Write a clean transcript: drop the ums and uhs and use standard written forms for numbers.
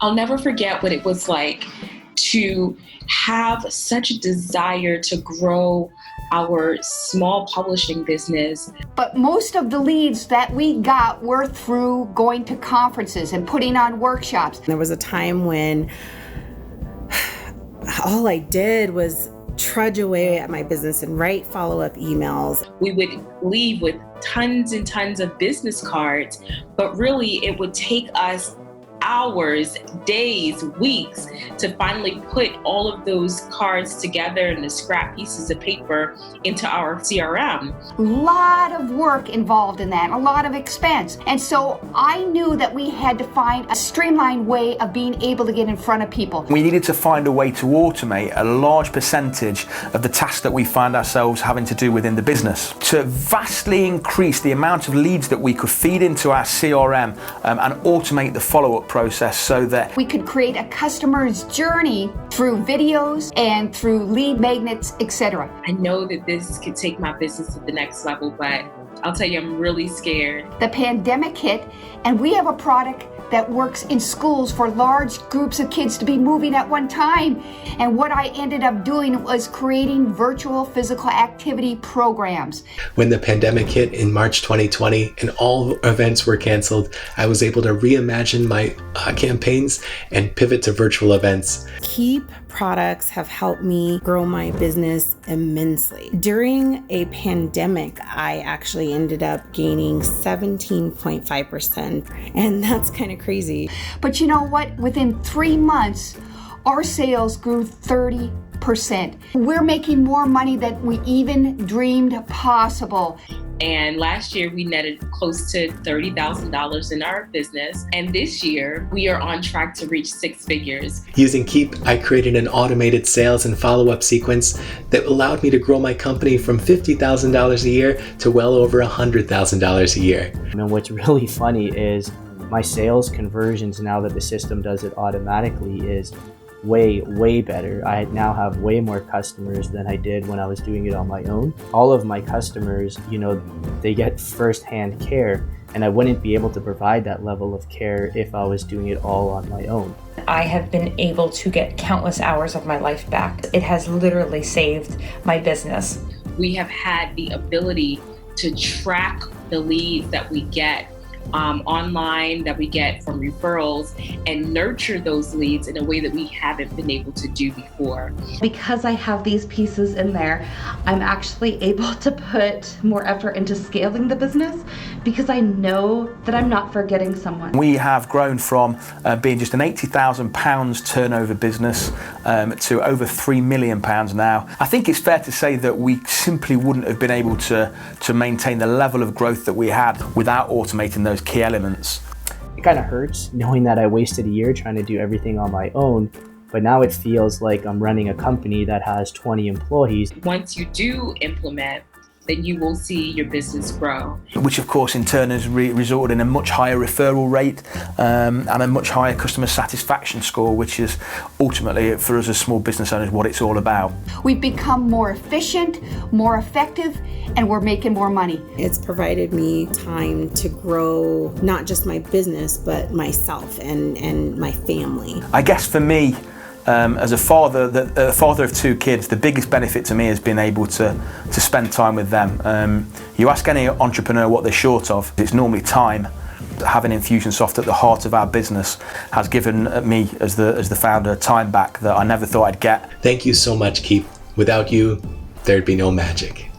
I'll never forget what it was like to have such a desire to grow our small publishing business. But most of the leads that we got were through going to conferences and putting on workshops. There was a time when all I did was trudge away at my business and write follow-up emails. We would leave with tons and tons of business cards, but really it would take us hours, days, weeks to finally put all of those cards together and the scrap pieces of paper into our CRM. A lot of work involved in that, a lot of expense. And so I knew that we had to find a streamlined way of being able to get in front of people. We needed to find a way to automate a large percentage of the tasks that we find ourselves having to do within the business, to vastly increase the amount of leads that we could feed into our CRM and automate the follow-up process so that we could create a customer's journey through videos and through lead magnets, etc. I know that this could take my business to the next level, but I'll tell you, I'm really scared. The pandemic hit, and we have a product that works in schools for large groups of kids to be moving at one time. And what I ended up doing was creating virtual physical activity programs. When the pandemic hit in March 2020 and all events were canceled, I was able to reimagine my campaigns and pivot to virtual events. Keap products have helped me grow my business immensely. During a pandemic, I actually ended up gaining 17.5%, and that's kind of crazy. But you know what? Within 3 months, our sales grew 30%. We're making more money than we even dreamed possible. And last year we netted close to $30,000 in our business. And this year we are on track to reach 6 figures. Using Keap, I created an automated sales and follow-up sequence that allowed me to grow my company from $50,000 a year to well over $100,000 a year. And what's really funny is my sales conversions, now that the system does it automatically, is way better. I now have way more customers than I did when I was doing it on my own. All of my customers, they get first-hand care, and I wouldn't be able to provide that level of care if I was doing it all on my own. I have been able to get countless hours of my life back. It has literally saved my business. We have had the ability to track the leads that we get online, that we get from referrals, and nurture those leads in a way that we haven't been able to do before. Because I have these pieces in there, I'm actually able to put more effort into scaling the business because I know that I'm not forgetting someone. we have grown from being just an £80,000 turnover business to over £3 million now. I think it's fair to say that we simply wouldn't have been able to maintain the level of growth that we had without automating those key elements. It kind of hurts knowing that I wasted a year trying to do everything on my own, but now it feels like I'm running a company that has 20 employees. Once you do implement, then you will see your business grow. Which of course in turn has resulted in a much higher referral rate and a much higher customer satisfaction score, which is ultimately, for us as small business owners, what it's all about. We've become more efficient, more effective, and we're making more money. It's provided me time to grow not just my business, but myself and my family. I guess for me, as a father of 2 kids, the biggest benefit to me has been able to spend time with them. You ask any entrepreneur what they're short of, it's normally time. Having Infusionsoft at the heart of our business has given me, as the founder, time back that I never thought I'd get. Thank you so much, Keap. Without you, there'd be no magic.